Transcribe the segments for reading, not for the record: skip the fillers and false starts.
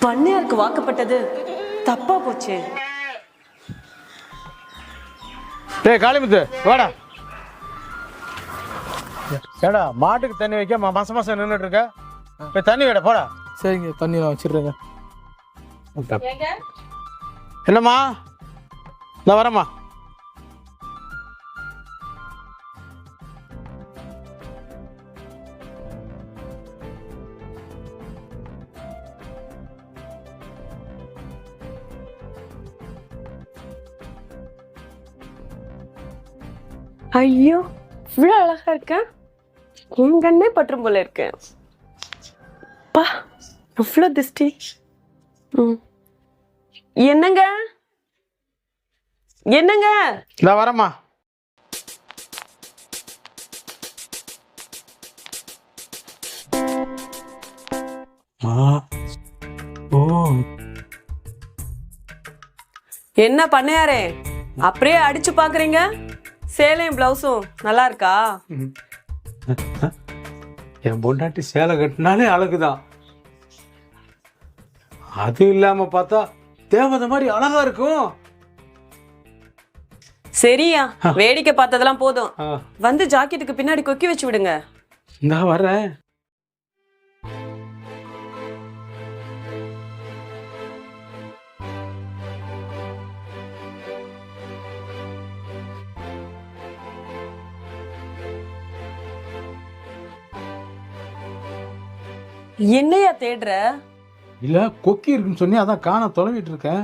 பண்ணையாருக்கு வாக்கப்பட்டது தப்பா போச்சு. டேய் காளிமுத்து வாடா. ஏடா மாட்டுக்கு தண்ணி வைக்க மாசம் மாசம் நின்றுட்டு இருக்க. போய் தண்ணி வைடா போடா. சரிங்க, தண்ணி நான் வச்சிடுறேங்க. என்னம்மா இந்த வரம்மா. ஐயோ, இவ்வளவு அழகா இருக்க. உன் கண்ணே பற்றும் போல இருக்கு. பா, இவ்வளவு திஷ்டி. என்னங்க என்னங்க? இந்த வரம்மா. என்ன பண்ணையாரே அப்படியே அடிச்சு பாக்குறீங்க? சேலையும் பிளவுஸும் நல்லா இருக்கா? என் பொண்டாட்டி சேலை கட்டினாலே அழகுதான். அது இல்லாம பார்த்தா தேவதை மாதிரி அழகா இருக்கும். சரியா, வேடிக்கை பார்த்ததெல்லாம் போதும். வந்து ஜாக்கெட்டுக்கு பின்னாடி கொக்கி வச்சு விடுங்க. இந்த வர்றேன். என்னையா தேடுற? இல்ல கொக்கி இருக்குன்னு சொன்னி அதான் காண தொலைவிட்டு இருக்கேன்.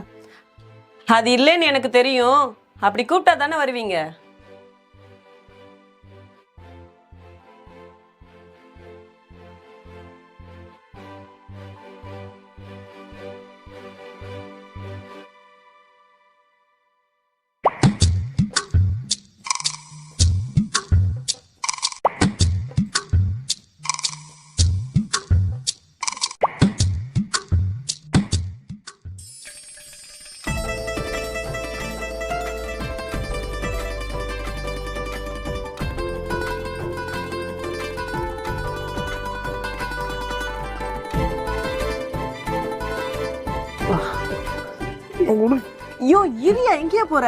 அது இல்லைன்னு எனக்கு தெரியும். அப்படி கூப்பிட்டா தானே வருவீங்க. ஐயோ, இரியா, எங்கேயா போற?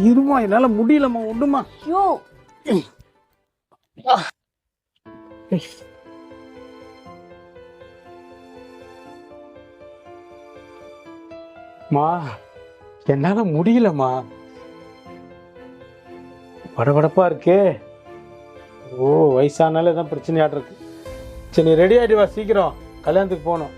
இருமா, என்னால முடியலம்மா. ஒண்ணுமா. ஐயோ, மா என்னால முடியலம்மா. படபடப்பா இருக்கே. ஓ, வயசானாலே தான் பிரச்சனையாட்டு இருக்கு. சரி, நீ ரெடி ஆயிட்டு வா, சீக்கிரம் கல்யாணத்துக்கு போகணும்.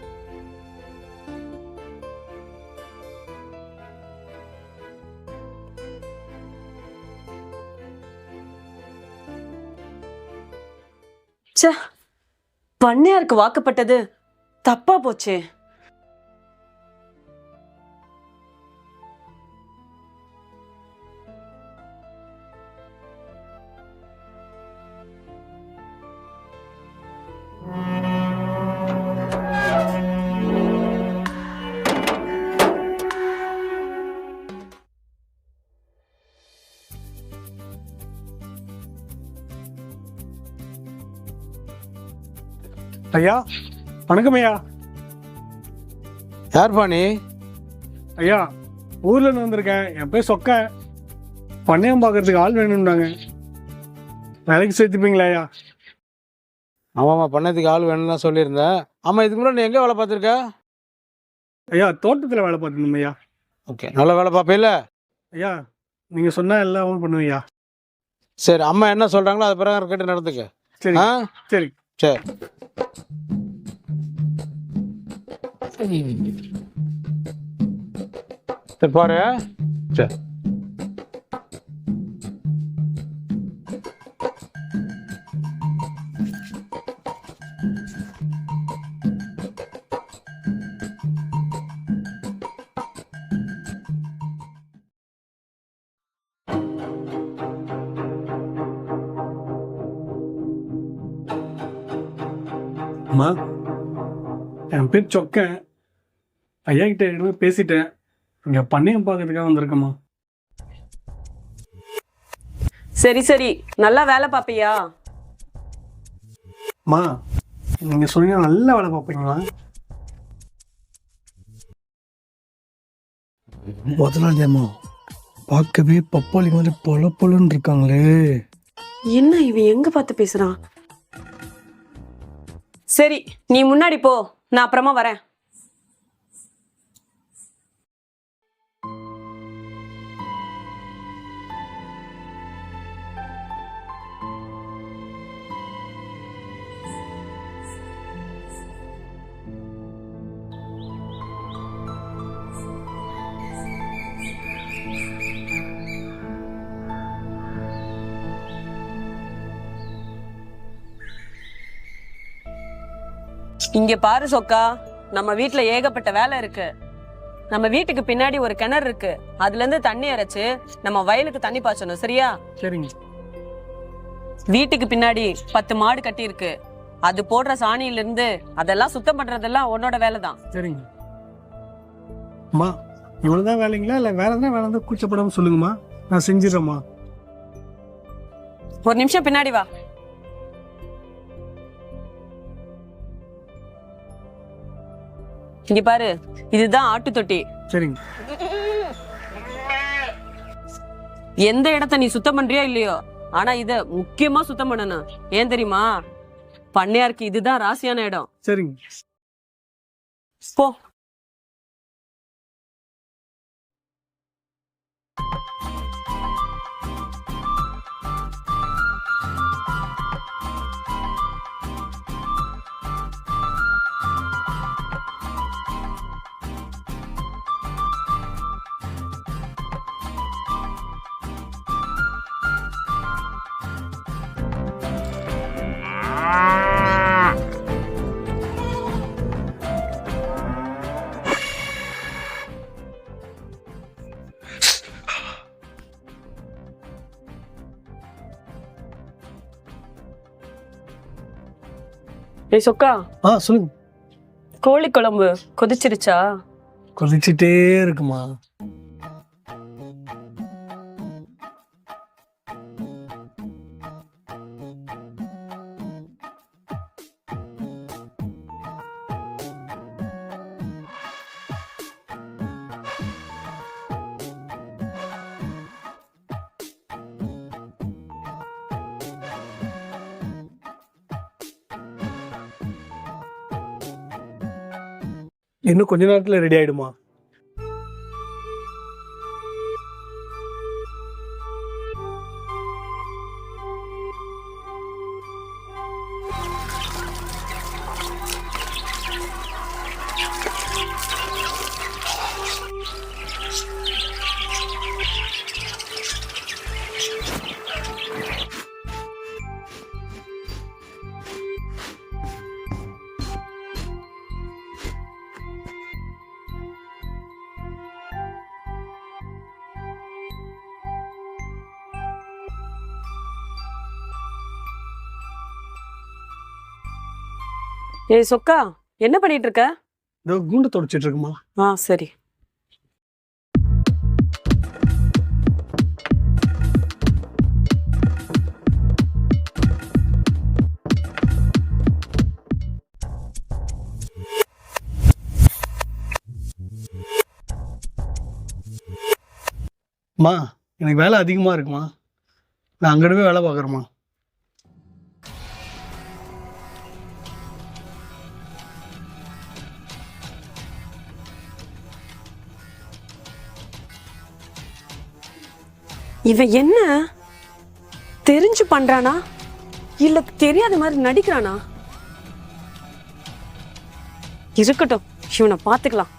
பண்ணையாருக்கு வாக்கப்பட்டது தப்பா போச்சு. ஐயா வணக்கம் ஐயா. யார் பாணி? ஐயா, ஊர்ல இருந்து வந்திருக்கேன். என் பேர் சொக்க. பண்ணையம் பார்க்கறதுக்கு ஆள் வேணும்னாங்க. வேலைக்கு சேர்த்துப்பீங்களா ஐயா? ஆமாம்மா, பண்ணதுக்கு ஆள் வேணும்னு தான் சொல்லியிருந்தேன். ஆமாம், இதுக்கு முன்னாடி நீ எங்கே வேலை பார்த்துருக்க? ஐயா, தோட்டத்தில் வேலை பார்த்துருந்தோம் ஐயா. ஓகே, நல்ல வேலை பார்ப்பேல? ஐயா, நீங்க சொன்னா எல்லாம் பண்ணுவேன் ஐயா. சரி, அம்மா என்ன சொல்கிறாங்களோ அது பிறகு கேட்டு நடந்துக்க. சரி. ஆ சரி சரி. சரி பாரு. சரி. அம்மா, என் பேர் சொக்க. ஐயா கிட்ட ஏற்கனவே பேசிட்டேன். இங்க பண்ணையம் பார்க்கறதுக்காக வந்திருக்கேம்மா. சரி சரி, நல்லா வேலை பாப்பியா? அம்மா, நீங்க சொன்னீங்க நல்ல வேலை பார்ப்பீங்களா? முதலாளி அம்மா பார்க்கவே பப்பாளி மாதிரி பொல பொலன்னு இருக்காங்களே. என்ன இவன் எங்க பார்த்து பேசுறான்? சரி, நீ முன்னாடி போ, நான் அப்புறமா வரேன். இங்க பாரு சொக்கா, நம்ம வீட்ல ஏகப்பட்ட வேலை இருக்கு. நம்ம வீட்டுக்கு பின்னாடி ஒரு கிணறு இருக்கு, அதுல இருந்து தண்ணி அரைச்சு நம்ம வயலுக்கு தண்ணி பாய்ச்சணும், சரியா? சரிங்க. வீட்டுக்கு பின்னாடி 10 மாடு கட்டி இருக்கு, அது போடுற சாணியில இருந்து அதெல்லாம் சுத்தம் பண்றதெல்லாம் உன்னோட வேலை தான். சரிங்க. அம்மா இவ்வளவுதான் வேலைங்களா இல்லை வேற எதனா வேலை இருந்தால் கூச்சப்படாம சொல்லுங்கம்மா, நான் செஞ்சிடறேம்மா. ஒரு நிமிஷம் பின்னாடி வா. இங்க பாரு, இதுதான் ஆட்டு தொட்டி. சரிங்க. எந்த இடத்த நீ சுத்தம் பண்றியோ இல்லையோ, ஆனா இத முக்கியமா சுத்தம் பண்ணணும். ஏன் தெரியுமா? பண்ணையாருக்கு இதுதான் ராசியான இடம். சரிங்க. போ. ஏய் சொக்கா, சொல்லுங்க. கோழி குழம்பு கொதிச்சிருச்சா? கொதிச்சுட்டே இருக்குமா. இன்னும் கொஞ்ச நேரத்தில் ரெடி ஆயிடுமா? ஏய் சொக்கா, என்ன பண்ணிட்டு இருக்க? இதோ கூண்டு தொடச்சிட்டு இருக்குமா. சரி. அம்மா எனக்கு வேலை அதிகமாக இருக்குமா, நான் அங்கிட்டு போய் வேலை பார்க்குறேம்மா. இவன் என்ன தெரிஞ்சு பண்றானா இல்ல தெரியாத மாதிரி நடிக்கிறானா? இருக்கட்டும், இவனை பாத்துக்கலாம்.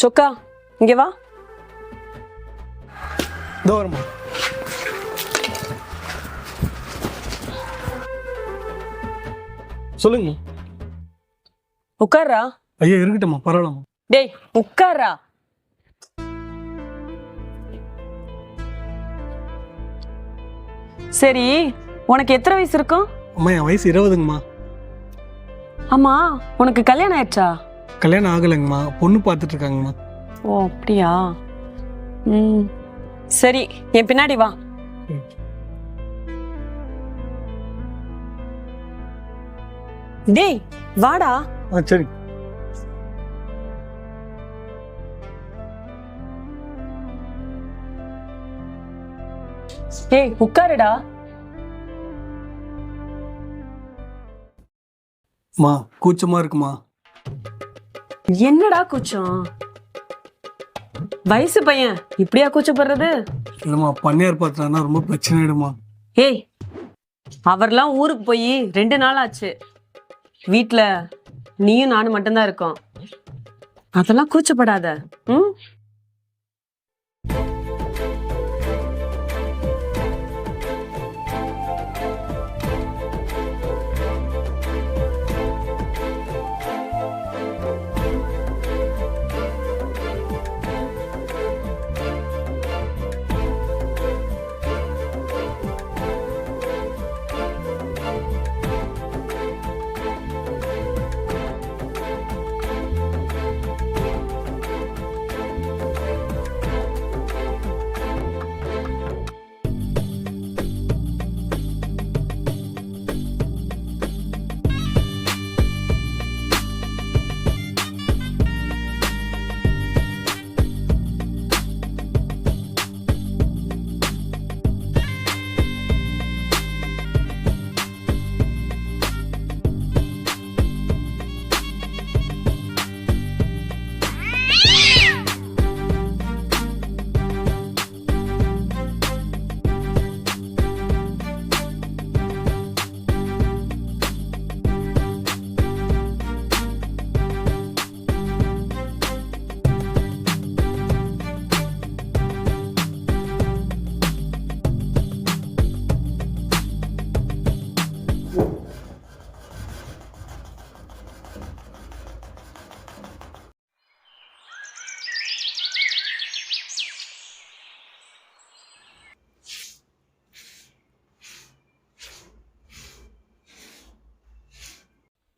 சொக்கா இங்க வா. இதோ வரமா. சொல்லுங்க. உட்கார்றா. ஐயா இருக்கட்டும்மா, பரவாயில்லம்மா. டேய் உட்கார்றா. சரி, உனக்கு எத்தனை வயசு இருக்கும்? அம்மா என் வயசு 20ங்கம்மா. ஆமா, உனக்கு கல்யாணம் ஆயிடுச்சா? கல்யாணம் ஆகலைங்கம்மா, பொண்ணு பார்த்துட்டு இருக்காங்கம்மா. ஓ அப்படியா? சரி, என் பின்னாடி வா. டேய் வாடா. சரி. ஏய் உட்காருடா. மா கூச்சமா இருக்குமா? என்னடா கூச்சம்? வயசு பையன் இப்படியா கூச்சப்படுறது? இல்லம்மா, பண்ணையார் பார்த்துட்டானா ரொம்ப பிரச்சனை ஆயிடுமா. ஏய், அவர்லாம் ஊருக்கு போய் 2 நாள் ஆச்சு. வீட்ல நீயும் நானும் மட்டும்தான் இருக்கோம். அதெல்லாம் கூச்சப்படாத. ம்.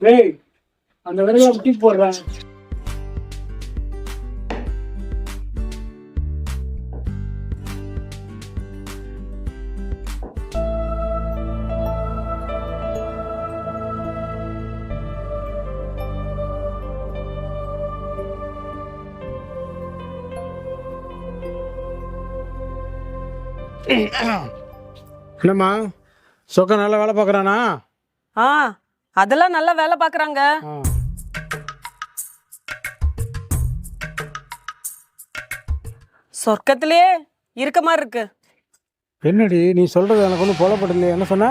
டேய் அந்த விறகுல முட்டி போடுறேன். என்னம்மா, சொக்கா நல்லா வேலை பார்க்குறானா? ஆ, அதெல்லாம் நல்லா வேலை பாக்குறாங்க. சொர்க்கத்திலே இருக்க மாதிரி இருக்கு. என்னடி நீ சொல்றது எனக்கு ஒன்றும் புலப்படலையே. என்ன சொன்ன?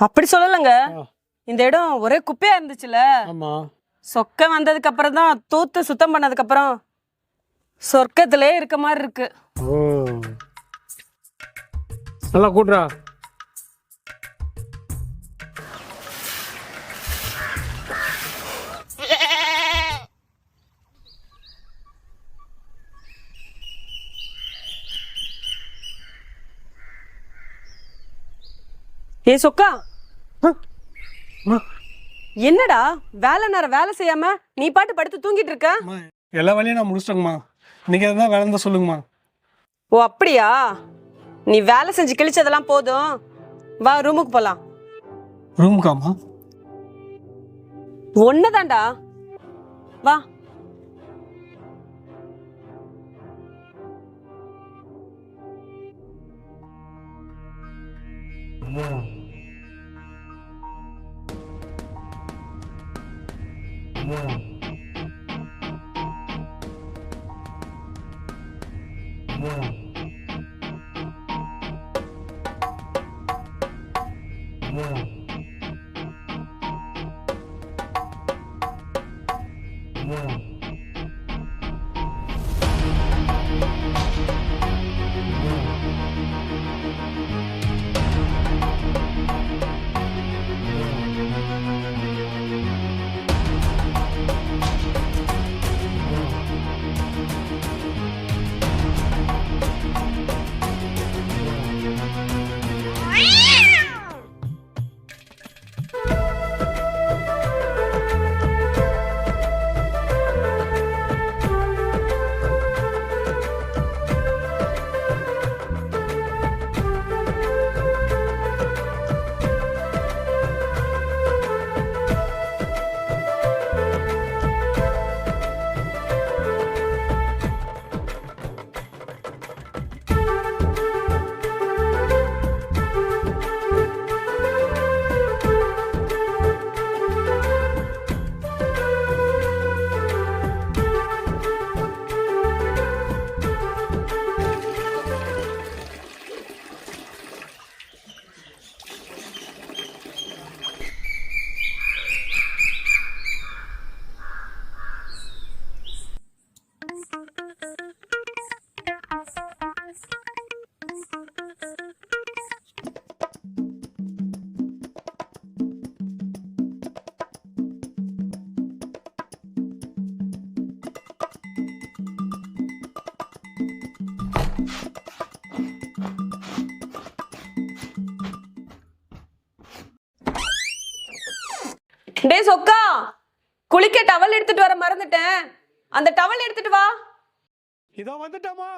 அப்படி சொல்லலைங்க. இந்த இடம் ஒரே குப்பையா இருந்துச்சுல. ஆமா. சொக்க வந்ததுக்கு அப்புறம் தான் தூத்து சுத்தம் பண்ணதுக்கு அப்புறம் சொர்க்கத்திலே இருக்க மாதிரி இருக்கு. ஓ, நல்லா கூட்டுறா. ஏ சொக்கா, என்னடா வேலை நேரம் வேலை செய்யாம நீ பாட்டு படுத்து தூங்கிட்டு இருக்க? எல்லா வேலையும் நான் முடிச்சிட்டேங்கம்மா. இன்னைக்கு எதாவது வேலை இருந்தா சொல்லுங்கம்மா. ஓ அப்படியா? நீ வேலை செஞ்சு கிழிச்சதெல்லாம் போதும், வா ரூமுக்கு போலாம். ரூமுக்காம்மா? ஒண்ணுதான்டா, வா. டேய் சொக்கா, குளிக்க டவல் எடுத்துட்டு வர மறந்துட்டேன். அந்த டவல் எடுத்துட்டு வா. இதோ வந்துட்டோமா.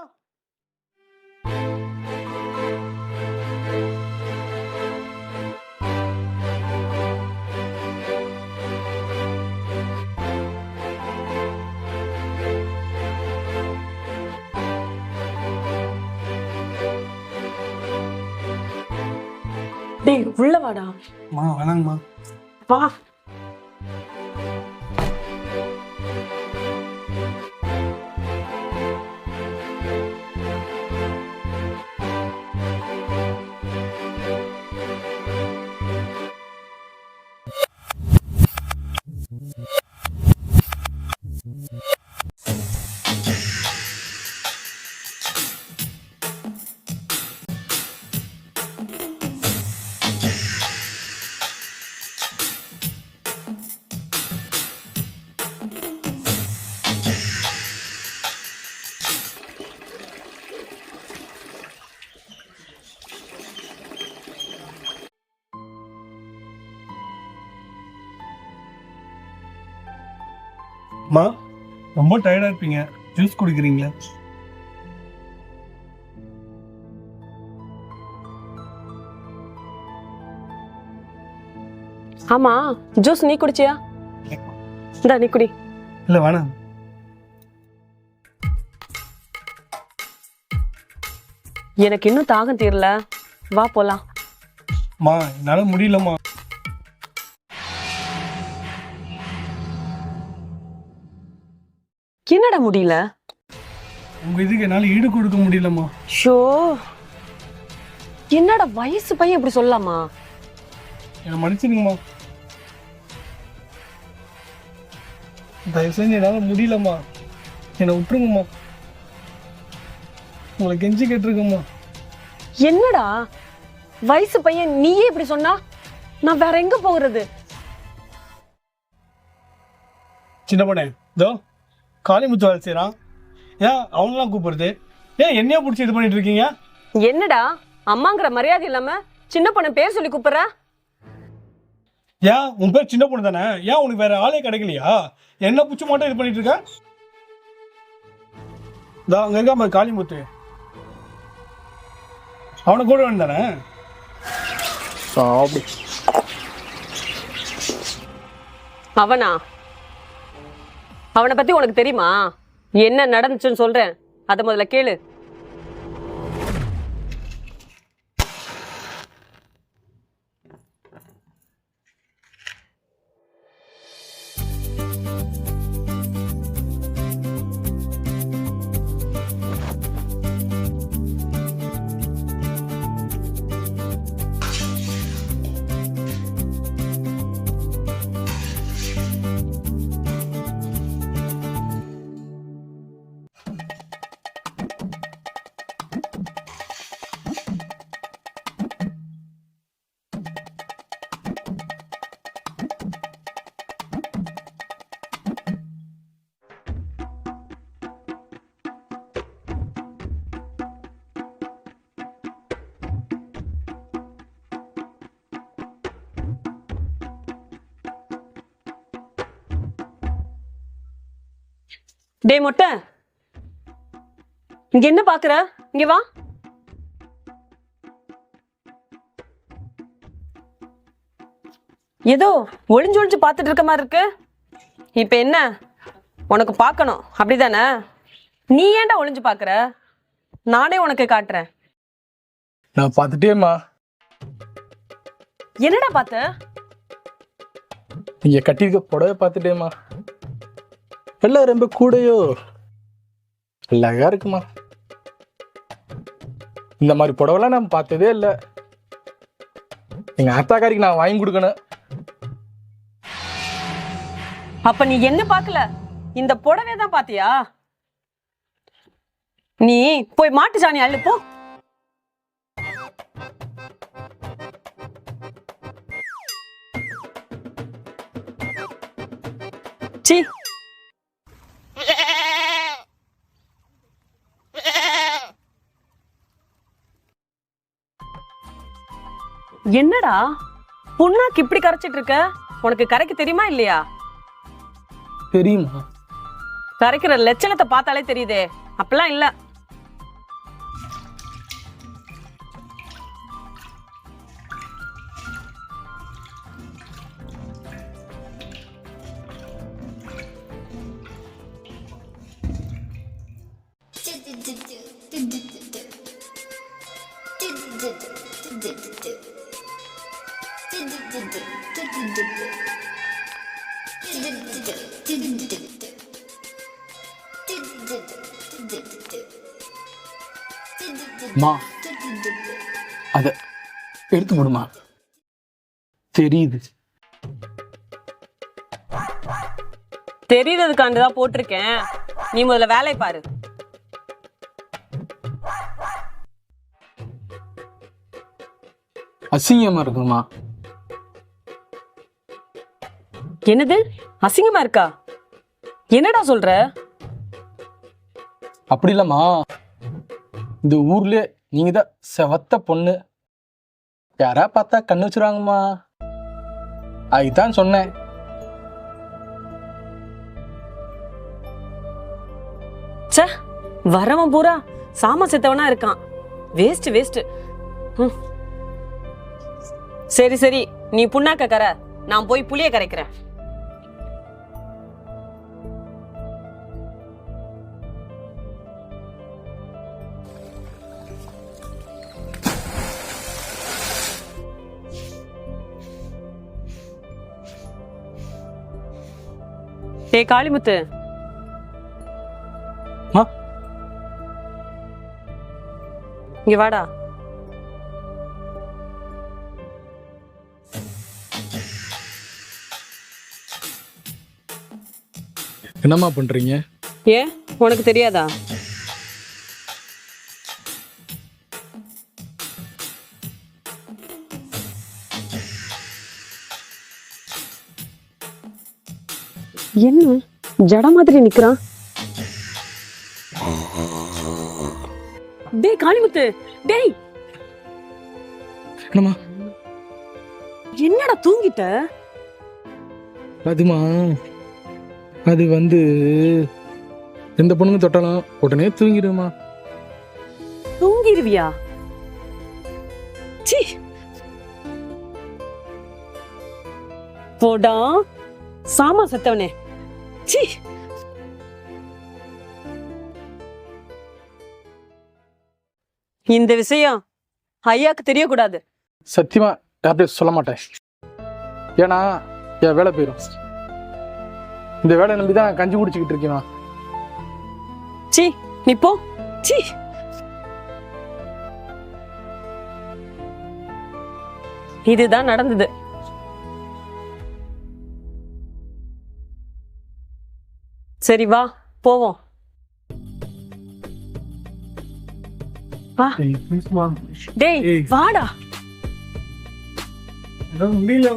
டேய் உள்ள வாடா. மா வேணாங்கம்மா. வா. அம்மா ரொம்ப டயர்டா இருப்பீங்க, ஜூஸ் குடிக்கிறீங்களா? ஆமா, ஜூஸ் நீ குடிச்சியா? இந்தா நீ குடி. இல்ல வேணாம். எனக்கு இன்னும் தாகம் தீரல, வா போலாம். மா என்னால முடியலம்மா. என்னடா முடியல? உங்க இதுக்கு என்னால ஈடு கொடுக்க முடியலம்மா. ஷோ, என்னடா வயசு பையன் இப்படி சொல்லலாமா? என்னை மன்னிச்சிடுங்கம்மா. தயவு செஞ்சு என்னால முடியலம்மா, என்னை விட்டுருங்கம்மா. உங்களை கெஞ்சி கேட்டிருக்கம்மா. என்னடா வயசு பையன் நீயே இப்படி சொன்னா நான் வேற எங்க போகிறது? சின்ன பொண்ணே, இதோ காளிமுத்து வேலை செய்யறான், ஏன் அவனெல்லாம் கூப்பிடுறது? ஏன் என்னையா பிடிச்சி இது பண்ணிட்டு இருக்கீங்க? என்னடா அம்மாங்கிற மரியாதை இல்லாம சின்ன பொண்ணு பேர் சொல்லி கூப்பிடுற? ஏன் உன் பேர் சின்ன பொண்ணு தானே, ஏன் உனக்கு வேற ஆளே கிடைக்கலையா? என்ன பிடிச்சி மட்டும் இது பண்ணிட்டு இருக்க? இதோ அங்க இருக்கா மாதிரி காளிமுத்து, அவனை கூட வேண்டானே. அப்படி அவனா? அவனை பத்தி உனக்கு தெரியுமா? என்ன நடந்துச்சுன்னு சொல்றேன், அத முதல்ல கேளு. டே மொட்டை, இங்க என்ன பாக்குற? இங்க வா. ஏதோ ஒளிஞ்சு ஒளிஞ்சு பாத்துட்டு இருக்க மாதிரி இருக்கு. இப்ப என்ன உனக்கு பார்க்கணும் அப்படிதானே? நீ ஏன்டா ஒளிஞ்சு பாக்குற? நானே உனக்கு காட்டுறேன். நான் பார்த்துட்டேம்மா. என்னடா பார்த்த? நீங்க கட்டியிருக்க புடவை பார்த்துட்டேம்மா. எல்லாம் ரொம்ப கூடையோ, அழகா இருக்குமா. இந்த மாதிரி புடவைலாம் நான் பார்த்ததே இல்லை. எங்க அத்தாக்காரிக்கு நான் வாங்கி கொடுக்கணும். அப்ப நீ என்ன பார்க்கல, இந்த புடவை தான் பாத்தியா? நீ போய் மாட்டு சாணி அள்ளு போ. சீ, என்னடா புண்ணாக்கு இப்படி கரைச்சிட்டு இருக்க? உனக்கு கரைக்க தெரியுமா இல்லையா? தெரியுமா? கரைக்கிற லட்சணத்தை பார்த்தாலே தெரியுதே. அப்பெல்லாம் இல்ல. மா அத எடுத்து போடுமா. தெரியுது. தெரியறதுக்காண்டுதான் போட்டிருக்கேன். நீ முதல்ல வேலையை பாரு. அசிங்கமா இருக்குமா? என்னது அசிங்கமா இருக்கா? என்னடா சொல்ற? அப்படி இல்லம்மா, இந்த ஊர்லயே நீங்க தான் செவத்த பொண்ணு. யாரா பார்த்தா கண்ணு வச்சுருவாங்கம்மா. அதுதான் சொன்னேன். ச்சே, வரவன் பூரா சாம செத்தவனா இருக்கான். Waste waste. சரி சரி, நீ புண்ணாக்க கர, நான் போய் புளிய கரைக்கிறேன். டேய் காளிமுத்து, இங்க வாடா. என்னம்மா பண்றீங்க? ஏன் உனக்கு தெரியாதா? என்ன ஜட மாதிரி நிக்கிறான்? டேய் காளிமுத்து, டேய் என்னம்மா? என்னடா தூங்கிட்ட? அதுமா, அது எந்த பொண்ணுங்க தொட்டாலும் உடனே தூங்கிடுமா. தூங்கிடுவியா? சீ, போடா சாமா செத்தவனே. சீ, இந்த விஷயம் ஐயாக்கு தெரியக்கூடாது. சத்தியமா யார்கிட்ட சொல்ல மாட்டேன். ஏன்னா என் வேலை போயிடும். இந்த வேலையை நம்பி தான் கஞ்சி குடிச்சுக்கிட்டு இருக்கேன். சீ, நீ போ. சீ, இதுதான் நடந்தது. சரி வா போவோம். வா. டேய் வாடா. முடியல.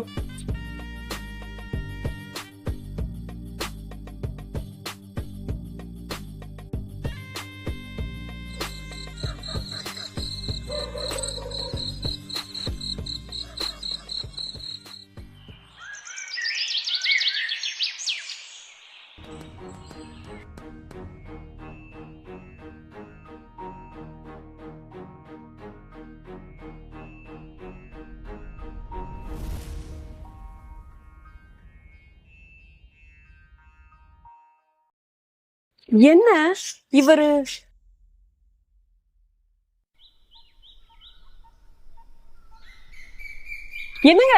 என்ன இவரு? என்னங்க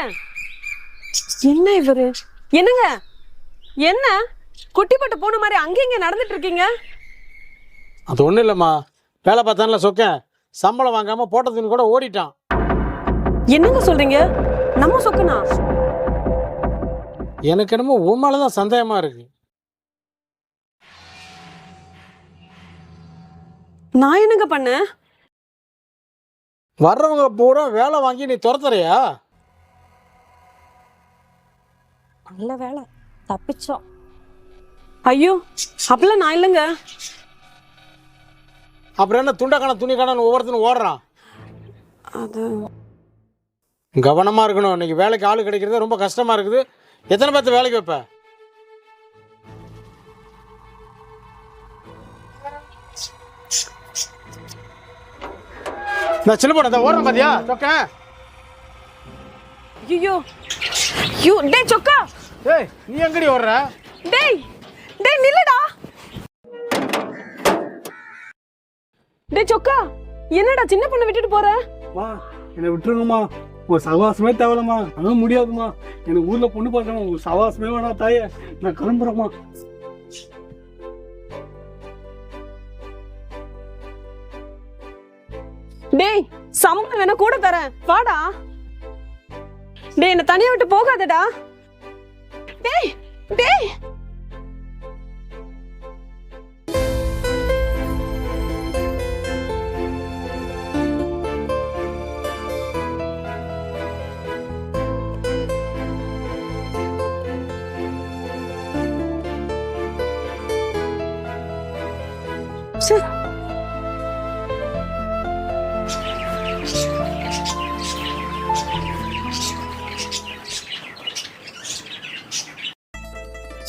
என்ன இவரு? என்னங்க என்ன குட்டிப்பட்டு போன மாதிரி அங்கங்க நடந்துட்டு இருக்கீங்க? அது ஒன்றும் இல்லைம்மா, வேலை பார்த்தான்ல சொக்கேன், சம்பளம் வாங்காமல் போட்டதுன்னு கூட ஓடிட்டான். என்னங்க சொல்றீங்க? நம்ம சொக்கனா? எனக்கு என்னமோ உன் மேலே தான் சந்தேகமாக இருக்கு. நான் என்னங்க பண்ணேன்? வர்றவங்க பூரா வேலை வாங்கி நீ துரத்துறியா? நல்ல வேலை தப்பிச்சோம். ஐயோ அப்பெல்லாம் நான் இல்லைங்க. அப்புறம் என்ன துண்டக்கான துணிக்கான ஒவ்வொருத்தனும் ஓடுறான்? அது கவனமாக இருக்கணும். இன்னைக்கு வேலைக்கு ஆள் கிடைக்கிறது ரொம்ப கஷ்டமாக இருக்குது. எத்தனை பேர்த்த வேலைக்கு வைப்ப? நான் சின்ன பொண்ணு ஓடுறேன் பாத்தியா சொக்கேன். ஐயோ ஐயோ டேய் சொக்கா, ஏய் நீ எங்கடி ஓடுற? டேய் டேய் நில்லுடா. டேய் சொக்கா, என்னடா சின்ன பொண்ணை விட்டுட்டு போற? மா என்னை விட்டுருங்கம்மா, ஒரு சவாசமே தேவையில்லம்மா. அதெல்லாம் முடியாதும்மா. எனக்கு ஊர்ல பொண்ணு பார்க்கணும், ஒரு சவாசமே வேணாம் தாயே. நான் கிளம்புறேம்மா. டேய் சம்பளம் வேணா கூட தரேன், வாடா. டேய் என்ன தனியா விட்டு போகாதடா. டேய் டேய் சே.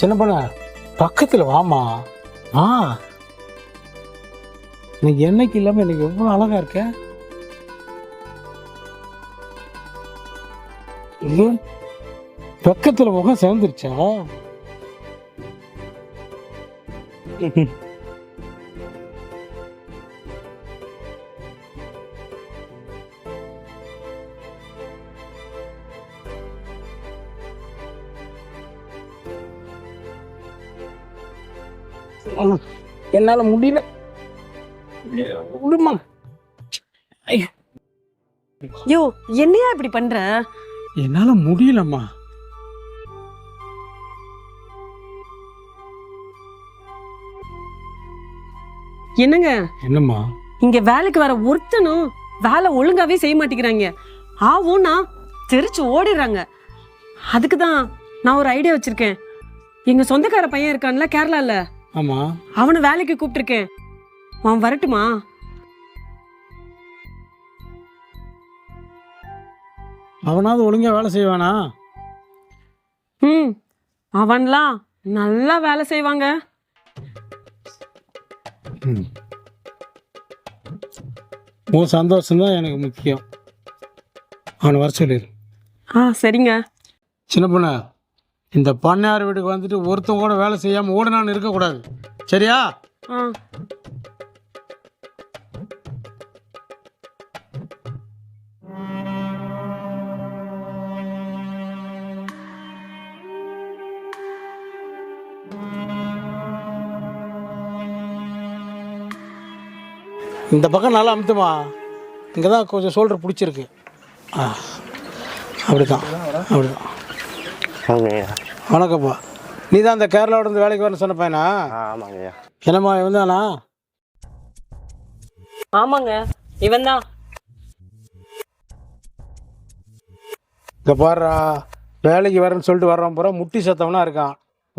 சின்ன பொண்ணு பக்கத்தில் வாமா. ஆ இன்னைக்கு என்னைக்கு இல்லாமல் இன்னைக்கு எவ்வளோ அழகா இருக்க. இது பக்கத்தில் முகம் சேர்ந்துருச்சா? என்னால முடியல, விடுமா. யோ என்னையா இப்படி பண்ற? என்னால முடியலம்மா. என்னங்க என்னம்மா? இங்க வேலைக்கு வர ஒருத்தனும் வேலை ஒழுங்காவே செய்ய மாட்டேங்கிறாங்க. ஆவும்னா தெரிச்சு ஓடிடுறாங்க. அதுக்கு தான் நான் ஒரு ஐடியா வச்சிருக்கேன். எங்க சொந்தக்கார பையன் இருக்கான்ல கேரளால, ஆமா, அவனை வேலைக்கு கூப்பிட்டுருக்கேன். அவன் வரட்டுமா? அவனாவது ஒழுங்கா வேலை செய்வானா? அவன்லாம் நல்லா வேலை செய்வாங்க. உன் சந்தோஷம்தான் எனக்கு முக்கியம். அவனை வர சொல்லிடு. சரிங்க. சின்ன பொண்ணு, இந்த பண்ணையார் வீட்டுக்கு வந்துட்டு ஒருத்தன் கூட வேலை செய்யாமல் ஓடுனான்னு இருக்கக்கூடாது, சரியா? இந்த பக்கம் நல்லா அமுத்துமா. இங்கே தான் கொஞ்சம் ஷோல்டர் பிடிச்சிருக்கு. அப்படிதான் அப்படிதான். வணக்கம்ப்பா. நீ தான் அந்த கேரளாவோட இருந்து வேலைக்கு வரணும் சொன்ன பையனா? ஆமாங்கய்யா. என்னம்மா இவன் தானா? ஆமாங்க இவன் தான். இங்கே பாடுறா, வேலைக்கு வரேன்னு சொல்லிட்டு வர்றான் பூரா முட்டி சத்தம்னா இருக்கான்.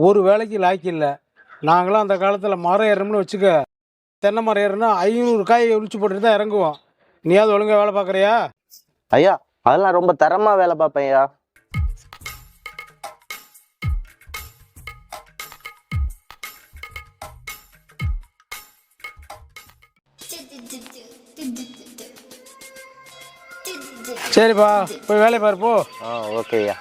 ஒரு வேலைக்கு லாய்க்கு இல்லை. நாங்களாம் அந்த காலத்தில் மரம் ஏறணும்னு வச்சுக்க, தென்னை மரம் ஏறுனா 500 காய் உளிச்சு போட்டுட்டு தான் இறங்குவோம். நீயாவது ஒழுங்காக வேலை பார்க்குறியா? ஐயா அதெல்லாம் ரொம்ப தரமா வேலை பார்ப்பேன் ஐயா. சரிப்பா, போய் வேலையை பாரு போ. ஓகே ஐயா.